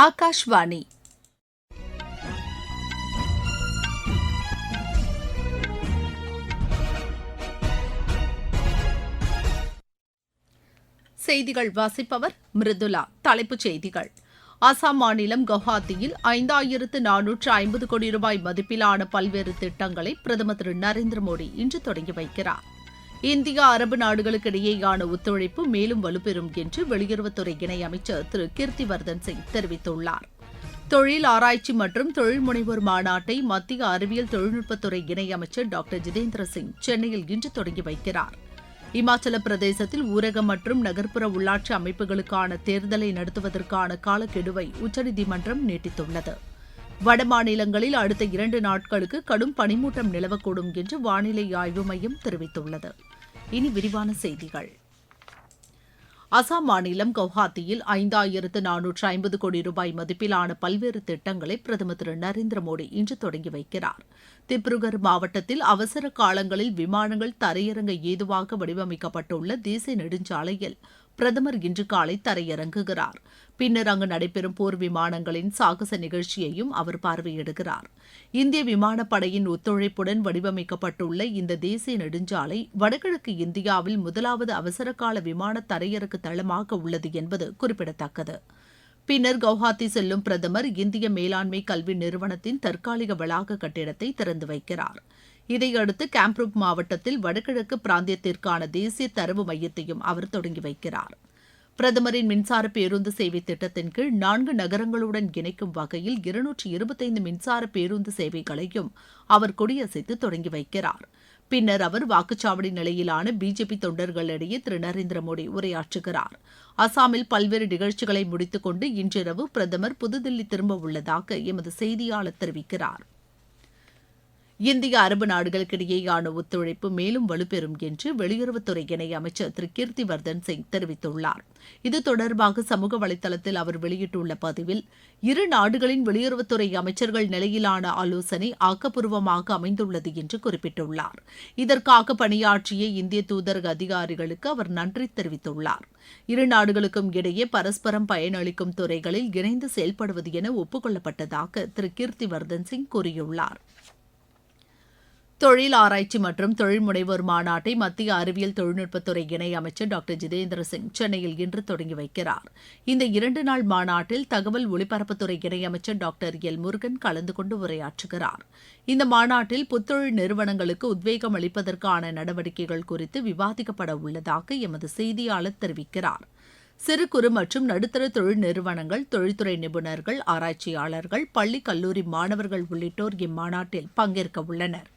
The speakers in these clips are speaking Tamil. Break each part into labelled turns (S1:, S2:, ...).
S1: ஆகாஷ்வாணி செய்திகள் வாசிப்பவர் மிருதுலா. தலைப்புச் செய்திகள்: அசாம் மாநிலம் குவஹாத்தியில் 5450 கோடி ரூபாய் மதிப்பிலான பல்வேறு திட்டங்களை பிரதமர் திரு நரேந்திர மோடி இன்று தொடங்கி வைக்கிறார். இந்தியா அரபு நாடுகளுக்கிடையேயான ஒத்துழைப்பு மேலும் வலுப்பெறும் என்று வெளியுறவுத்துறை இணையமைச்சர் திரு கீர்த்திவர்தன் சிங் தெரிவித்துள்ளார். தொழில் ஆராய்ச்சி மற்றும் தொழில் முனைவோர் மாநாட்டை மத்திய அறிவியல் தொழில்நுட்பத்துறை இணையமைச்சர் டாக்டர் ஜிதேந்திர சிங் சென்னையில் இன்று தொடங்கி வைக்கிறார். இமாச்சல பிரதேசத்தில் ஊரக மற்றும் நகர்ப்புற உள்ளாட்சி அமைப்புகளுக்கான தேர்தலை நடத்துவதற்கான காலக்கெடுவை உச்சநீதிமன்றம் நீட்டித்துள்ளது. வட மாநிலங்களில் அடுத்த 2 நாட்களுக்கு கடும் பனிமூட்டம் நிலவக்கூடும் என்று வானிலை ஆய்வு மையம் தெரிவித்துள்ளது. இனி விரிவான செய்திகள். அசாம் மாநிலம் குவஹாத்தியில் 5450 கோடி ரூபாய் மதிப்பிலான பல்வேறு திட்டங்களை பிரதமர் திரு நரேந்திர மோடி இன்று தொடங்கி வைக்கிறார். திப்ருகர் மாவட்டத்தில் அவசர காலங்களில் விமானங்கள் தரையிறங்க ஏதுவாக வடிவமைக்கப்பட்டுள்ள தேசிய நெடுஞ்சாலையில் பிரதமர் இன்று காலை தரையிறங்குகிறார். பின்னர் அங்கு நடைபெறும் போர் விமானங்களின் சாகச நிகழ்ச்சியையும் அவர் பார்வையிடுகிறார். இந்திய விமானப்படையின் ஒத்துழைப்புடன் வடிவமைக்கப்பட்டுள்ள இந்த தேசிய நெடுஞ்சாலை வடகிழக்கு இந்தியாவில் முதலாவது அவசரகால விமான தரையிறக்கு தளமாக உள்ளது என்பது குறிப்பிடத்தக்கது. பின்னர் குவஹாத்தி செல்லும் பிரதமர் இந்திய மேலாண்மை கல்வி நிறுவனத்தின் தற்காலிக வளாக கட்டிடத்தை திறந்து வைக்கிறார். இதையடுத்து கேம்ப்ரூப் மாவட்டத்தில் வடகிழக்கு பிராந்தியத்திற்கான தேசிய தரவு மையத்தையும் அவர் தொடங்கி வைக்கிறார். பிரதமரின் மின்சார பேருந்து சேவை திட்டத்தின் கீழ் 4 நகரங்களுடன் இணைக்கும் வகையில் 225 மின்சார பேருந்து சேவைகளையும் அவர் கொடியசைத்து தொடங்கி வைக்கிறார். பின்னர் அவர் வாக்குச்சாவடி நிலையிலான பிஜேபி தொண்டர்களிடையே திரு நரேந்திர மோடி உரையாற்றுகிறார். அசாமில் பல்வேறு நிகழ்ச்சிகளை முடித்துக் கொண்டு இன்றிரவு பிரதமர் புதுதில்லி திரும்ப உள்ளதாக எமது செய்தியாளர் தெரிவிக்கிறார். இந்திய அரபு நாடுகளுக்கிடையேயான ஒத்துழைப்பு மேலும் வலுப்பெறும் என்று வெளியுறவுத்துறை இணையமைச்சர் திரு கீர்த்திவர்தன் சிங் தெரிவித்துள்ளார். இது தொடர்பாக சமூக வலைதளத்தில் அவர் வெளியிட்டுள்ள பதிவில், இரு நாடுகளின் வெளியுறவுத்துறை அமைச்சர்கள் நிலையிலான ஆலோசனை ஆக்கப்பூர்வமாக அமைந்துள்ளது என்று குறிப்பிட்டுள்ளார். இதற்காக பணியாற்றிய இந்திய தூதரக அதிகாரிகளுக்கு அவர் நன்றி தெரிவித்துள்ளார். இரு நாடுகளுக்கும் இடையே பரஸ்பரம் பயனளிக்கும் துறைகளில் இணைந்து செயல்படுவது என ஒப்புக்கொள்ளப்பட்டதாக திரு கீர்த்திவர்தன் சிங் கூறியுள்ளார். தொழில் ஆராய்ச்சி மற்றும் தொழில் முனைவோர் மாநாட்டை மத்திய அறிவியல் தொழில்நுட்பத்துறை இணையமைச்சர் டாக்டர் ஜிதேந்திர சிங் சென்னையில் இன்று தொடங்கி வைக்கிறார். இந்த 2 நாள் மாநாட்டில் தகவல் ஒலிபரப்புத்துறை இணையமைச்சர் டாக்டர் எல் முருகன் கலந்து கொண்டு உரையாற்றுகிறார். இந்த மாநாட்டில் புத்தொழில் நிறுவனங்களுக்கு உத்வேகம் அளிப்பதற்கான நடவடிக்கைகள் குறித்து விவாதிக்கப்பட உள்ளதாக எமது செய்தியாளர் தெரிவிக்கிறார். சிறு குறு மற்றும் நடுத்தர தொழில் நிறுவனங்கள், தொழில்துறை நிபுணர்கள், ஆராய்ச்சியாளர்கள், பள்ளி கல்லூரி மாணவர்கள் உள்ளிட்டோர் இம்மாநாட்டில் பங்கேற்க உள்ளனர்.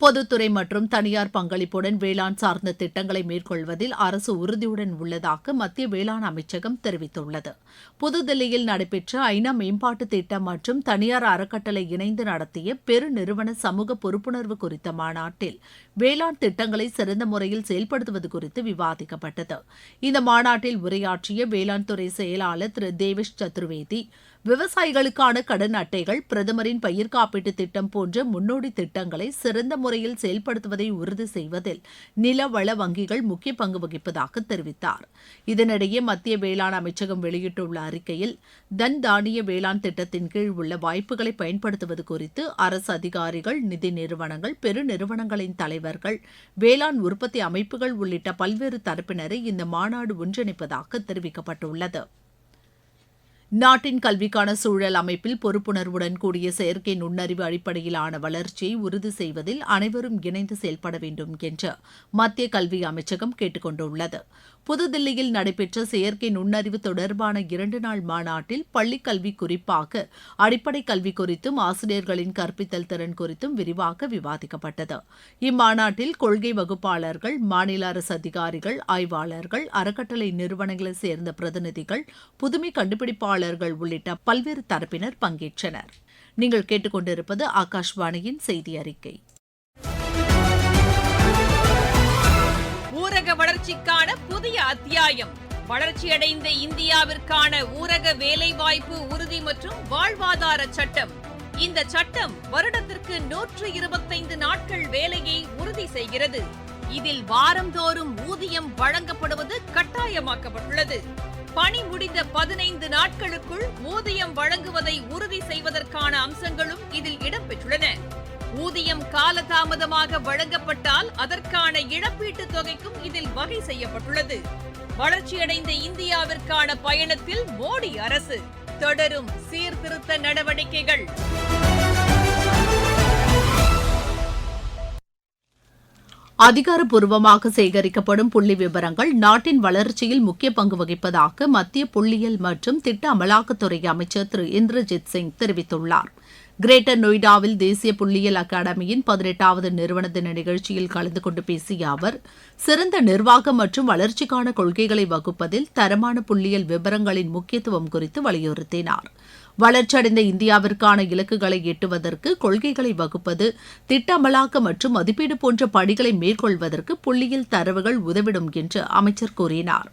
S1: பொதுத்துறை மற்றும் தனியார் பங்களிப்புடன் வேளாண் சார்ந்த திட்டங்களை மேற்கொள்வதில் அரசு உறுதியுடன் உள்ளதாக மத்திய வேளாண் அமைச்சகம் தெரிவித்துள்ளது. புதுதில்லியில் நடைபெற்ற ஐநா மேம்பாட்டு திட்டம் மற்றும் தனியார் அறக்கட்டளை இணைந்து நடத்திய பெருநிறுவன சமூக பொறுப்புணர்வு குறித்த மாநாட்டில் வேளாண் திட்டங்களை சிறந்த முறையில் செயல்படுத்துவது குறித்து விவாதிக்கப்பட்டது. இந்த மாநாட்டில் உரையாற்றிய வேளாண் துறை செயலாளர் திரு தேவேஷ் சதுர்வேதி, விவசாயிகளுக்கான கடன் அட்டைகள், பிரதமரின் பயிர் காப்பீட்டு திட்டம் போன்ற முன்னோடி திட்டங்களை சிறந்த முறையில் செயல்படுத்துவதை உறுதி செய்வதில் நிலவள வங்கிகள் முக்கிய பங்கு வகிப்பதாக தெரிவித்தார். இதனிடையே மத்திய வேளாண் அமைச்சகம் வெளியிட்டுள்ள அறிக்கையில், தன் தானிய வேளாண் திட்டத்தின் கீழ் உள்ள வாய்ப்புகளை பயன்படுத்துவது குறித்து அரசு அதிகாரிகள், நிதி நிறுவனங்கள், பெருநிறுவனங்களின் தலைவர்கள், வேளாண் உற்பத்தி அமைப்புகள் உள்ளிட்ட பல்வேறு தரப்பினரை இந்த மாநாடு ஒன்றிணைப்பதாக தெரிவிக்கப்பட்டுள்ளது. நாட்டின் கல்விக்கான சூழல் அமைப்பில் பொறுப்புணர்வுடன் கூடிய செயற்கை நுண்ணறிவு அடிப்படையிலான வளர்ச்சியை உறுதி செய்வதில் அனைவரும் இணைந்து செயல்பட வேண்டும் என்று மத்திய கல்வி அமைச்சகம் கேட்டுக் கொண்டுள்ளது. புதுதில்லியில் நடைபெற்ற செயற்கை நுண்ணறிவு தொடர்பான 2 நாள் மாநாட்டில் பள்ளிக் கல்வி, குறிப்பாக அடிப்படை கல்வி குறித்தும் ஆசிரியர்களின் கற்பித்தல் திறன் குறித்தும் விரிவாக விவாதிக்கப்பட்டது. இம்மாநாட்டில் கொள்கை வகுப்பாளர்கள், மாநில அரசு அதிகாரிகள், ஆய்வாளர்கள், அறக்கட்டளை நிறுவனங்களைச் சேர்ந்த பிரதிநிதிகள், புதுமை கண்டுபிடிப்பாளர்கள் உள்ளிட்ட பல்வேறு தரப்பினர் பங்கேற்றனர். நீங்கள் கேட்டுக்கொண்டிருப்பது ஆகாஷ்வாணியின் செய்தி அறிக்கை.
S2: ஊரக வளர்ச்சிக்கான புதிய அத்தியாயம். வளர்ச்சியடைந்த இந்தியாவிற்கான ஊரக வேலைவாய்ப்பு உறுதி மற்றும் வாழ்வாதார சட்டம். இந்த சட்டம் வருடத்திற்கு 125 நாட்கள் வேலையை உறுதி செய்கிறது. இதில் வாரந்தோறும் ஊதியம் வழங்கப்படுவது கட்டாயமாக்கப்பட்டுள்ளது. பணி முடிந்த 15 நாட்களுக்குள் ஊதியம் வழங்குவதை உறுதி செய்வதற்கான அம்சங்களும் இதில் இடம்பெற்றுள்ளன. ஊதியம் காலதாமதமாக வழங்கப்பட்டால் அதற்கான இழப்பீட்டுத் தொகைக்கும் இதில் வகை செய்யப்பட்டுள்ளது. வளர்ச்சியடைந்த இந்தியாவிற்கான பயணத்தில் மோடி அரசு தொடரும் சீர்திருத்த நடவடிக்கைகள்.
S1: அதிகாரப்பூர்வமாக சேகரிக்கப்படும் புள்ளி விவரங்கள் நாட்டின் வளர்ச்சியில் முக்கிய பங்கு வகிப்பதாக மத்திய புள்ளியியல் மற்றும் திட்ட அமலாக்கத்துறை அமைச்சர் திரு இந்திரஜித் சிங் தெரிவித்துள்ளார். கிரேட்டர் நொய்டாவில் தேசிய புள்ளியியல் அகாடமியின் 18வது நிறுவன தின நிகழ்ச்சியில் கலந்து கொண்டு பேசிய அவர், சிறந்த நிர்வாகம் மற்றும் வளர்ச்சிக்கான கொள்கைகளை வகுப்பதில் தரமான புள்ளியியல் விவரங்களின் முக்கியத்துவம் குறித்து வலியுறுத்தினார். வளர்ச்சியடைந்த இந்தியாவிற்கான இலக்குகளை எட்டுவதற்கு கொள்கைகளை வகுப்பது, திட்ட அமலாக்கம் மற்றும் மதிப்பீடு போன்ற பணிகளை மேற்கொள்வதற்கு புள்ளியியல் தரவுகள் உதவிடும் என்று அமைச்சர் கூறினார்.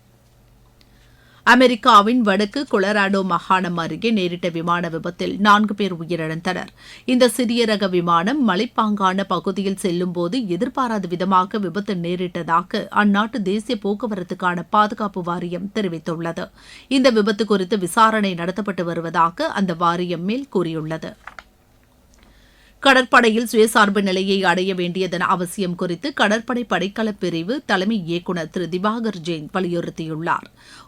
S1: அமெரிக்காவின் வடக்கு கொலராடோ மாகாணம் அருகே நேரிட்ட விமான விபத்தில் 4 பேர் உயிரிழந்தனர். இந்த சிறிய ரக விமானம் மலைப்பாங்கான பகுதியில் செல்லும்போது எதிர்பாராத விதமாக விபத்து நேரிட்டதாக அந்நாட்டு தேசிய போக்குவரத்துக்கான பாதுகாப்பு வாரியம் தெரிவித்துள்ளது. இந்த விபத்து குறித்து விசாரணை நடத்தப்பட்டு வருவதாக அந்த வாரியம் மேல் கூறியுள்ளது. கடற்படையில் சுயசார்பு நிலையை அடைய வேண்டியதன் அவசியம் குறித்து கடற்படை படைக்கலப் பிரிவு தலைமை இயக்குநர் திரு திவாகர் ஜெயின் வலியுறுத்தியுள்ளார்.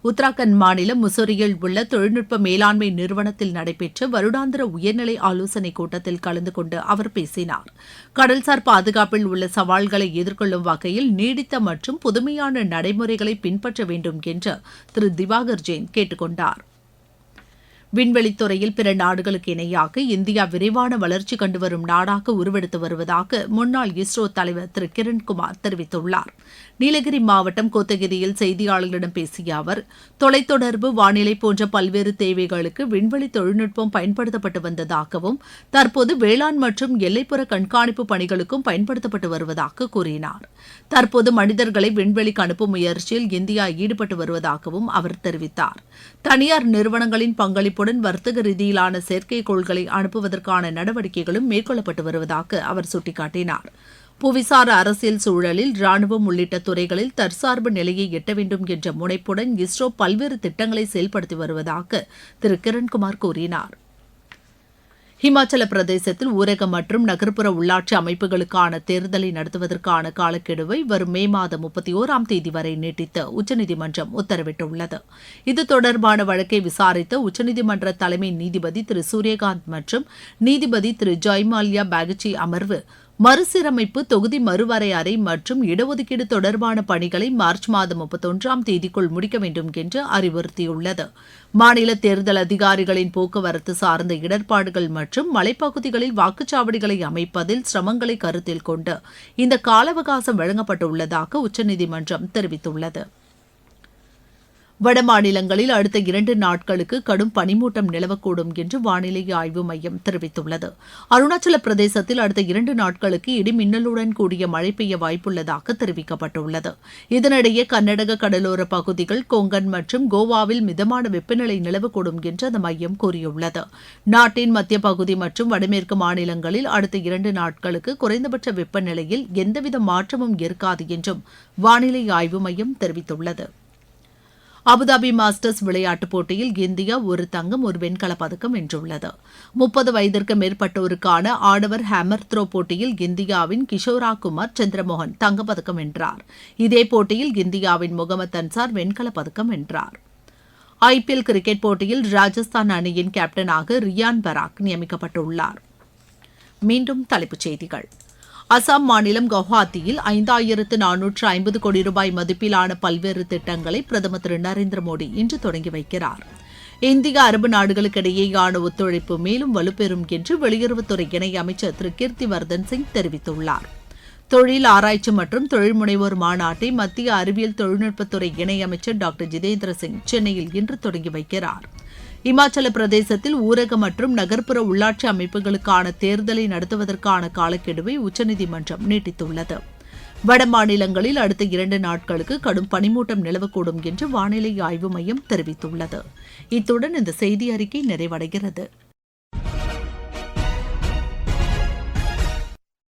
S1: உத்தராகண்ட் மாநிலம் முசோரியில் உள்ள தொழில்நுட்ப மேலாண்மை நிறுவனத்தில் நடைபெற்ற வருடாந்திர உயர்நிலை ஆலோசனைக் கூட்டத்தில் கலந்து கொண்டு அவர் பேசினார். கடல்சார் பாதுகாப்பில் உள்ள சவால்களை எதிர்கொள்ளும் வகையில் நீடித்த மற்றும் புதுமையான நடைமுறைகளை பின்பற்ற வேண்டும் என்று திரு திவாகர் ஜெயின் கேட்டுக் கொண்டார். விண்வெளித்துறையில் பிற நாடுகளுக்கு இணையாக இந்தியா விரைவான வளர்ச்சி கண்டுவரும் நாடாக உருவெடுத்து வருவதாக முன்னாள் இஸ்ரோ தலைவர் திரு கிரண்குமார் தெரிவித்துள்ளார். நீலகிரி மாவட்டம் கோத்தகிரியில் செய்தியாளர்களிடம் பேசிய அவர், தொலைத்தொடர்பு, வானிலை போன்ற பல்வேறு தேவைகளுக்கு விண்வெளி தொழில்நுட்பம் பயன்படுத்தப்பட்டு வந்ததாகவும் தற்போது வேளாண் மற்றும் எல்லைப்புற கண்காணிப்பு பணிகளுக்கும் பயன்படுத்தப்பட்டு வருவதாக கூறினார். தற்போது மனிதர்களை விண்வெளிக்கு அனுப்பும் முயற்சியில் இந்தியா ஈடுபட்டு வருவதாகவும் அவர் தெரிவித்தார். தனியார் நிறுவனங்களின் பங்களிப்புடன் வர்த்தக ரீதியிலான செயற்கைக்கோள்களை அனுப்புவதற்கான நடவடிக்கைகளும் மேற்கொள்ளப்பட்டு வருவதாக அவர் சுட்டிக்காட்டினார். புவிசார் அரசியல் சூழலில் ராணுவம் உள்ளிட்ட துறைகளில் தற்சார்பு நிலையை எட்ட வேண்டும் என்ற முனைப்புடன் இஸ்ரோ பல்வேறு திட்டங்களை செயல்படுத்தி வருவதாக திரு கிரண்குமார் கூறினார். ஹிமாச்சல பிரதேசத்தில் ஊரக மற்றும் நகர்ப்புற உள்ளாட்சி அமைப்புகளுக்கான தேர்தலை நடத்துவதற்கான காலக்கெடுவை வரும் மே மாதம் 31ஆம் தேதி வரை நீட்டித்து உச்சநீதிமன்றம் உத்தரவிட்டுள்ளது. இது தொடர்பான வழக்கை விசாரித்த உச்சநீதிமன்ற தலைமை நீதிபதி திரு சூரியகாந்த் மற்றும் நீதிபதி திரு ஜெய்மால்யா பாகச்சி அமர்வு மறுசீரமைப்பு, தொகுதி மறுவரையறை மற்றும் இடஒதுக்கீடு தொடர்பான பணிகளை மார்ச் மாதம் 31ஆம் தேதிக்குள் முடிக்க வேண்டும் என்று அறிவுறுத்தியுள்ளது. மாநில தேர்தல் அதிகாரிகளின் போக்குவரத்து சார்ந்த இடர்பாடுகள் மற்றும் மலைப்பகுதிகளில் வாக்குச்சாவடிகளை அமைப்பதில் சிரமங்களை கருத்தில் கொண்டு இந்த கால அவகாசம் வழங்கப்பட்டுள்ளதாக உச்சநீதிமன்றம் தெரிவித்துள்ளது. வடமாநிலங்களில் அடுத்த 2 நாட்களுக்கு கடும் பனிமூட்டம் நிலவக்கூடும் என்று வானிலை ஆய்வு மையம் தெரிவித்துள்ளது. அருணாச்சல பிரதேசத்தில் அடுத்த 2 நாட்களுக்கு இடி மின்னலுடன் கூடிய மழை பெய்ய வாய்ப்புள்ளதாக தெரிவிக்கப்பட்டுள்ளது. இதனிடையே கர்நாடக கடலோர பகுதிகள், கொங்கன் மற்றும் கோவாவில் மிதமான வெப்பநிலை நிலவக்கூடும் என்று அந்த மையம் கூறியுள்ளது. நாட்டின் மத்திய பகுதி மற்றும் வடமேற்கு மாநிலங்களில் அடுத்த 2 நாட்களுக்கு குறைந்தபட்ச வெப்பநிலையில் எந்தவித மாற்றமும் இருக்காது என்றும் வானிலை ஆய்வு மையம் தெரிவித்துள்ளது. அபுதாபி மாஸ்டர்ஸ் விளையாட்டுப் போட்டியில் இந்தியா 1 தங்கம் 1 வெண்கலப் பதக்கம் வென்றுள்ளது. 30 வயதிற்கு மேற்பட்டோருக்கான ஆடவர் ஹேமர் த்ரோ போட்டியில் இந்தியாவின் கிஷோரா குமார் சந்திரமோகன் தங்கப்பதக்கம் வென்றார். இதே போட்டியில் இந்தியாவின் முகமது அன்சார் வெண்கலப் பதக்கம் வென்றார். IPL கிரிக்கெட் போட்டியில் ராஜஸ்தான் அணியின் கேப்டனாக ரியான் பராக் நியமிக்கப்பட்டுள்ளார். மீண்டும் தலைப்புச் செய்திகள். அசாம் மாநிலம் கவுஹாத்தியில் 5450 கோடி ரூபாய் மதிப்பிலான பல்வேறு திட்டங்களை பிரதமர் திரு நரேந்திர மோடி இன்று தொடங்கி வைக்கிறார். இந்திய அரபு நாடுகளுக்கிடையேயான ஒத்துழைப்பு மேலும் வலுப்பெறும் என்று வெளியுறவுத்துறை இணையமைச்சர் திரு கீர்த்திவர்தன் சிங் தெரிவித்துள்ளார். தொழில் ஆராய்ச்சி மற்றும் தொழில் முனைவோர் மாநாட்டை மத்திய அறிவியல் தொழில்நுட்பத்துறை இணையமைச்சர் டாக்டர் ஜிதேந்திர சிங் சென்னையில் இன்று தொடங்கி வைக்கிறார். இமாச்சல பிரதேசத்தில் ஊரக மற்றும் நகர்ப்புற உள்ளாட்சி அமைப்புகளுக்கான தேர்தலை நடத்துவதற்கான காலக்கெடுவை உச்சநீதிமன்றம் நீட்டித்துள்ளது. வட மாநிலங்களில் அடுத்த 2 நாட்களுக்கு கடும் பனிமூட்டம் நிலவக்கூடும் என்று வானிலை ஆய்வு மையம் தெரிவித்துள்ளது. இத்துடன் இந்த செய்தி அறிக்கை நிறைவடைகிறது.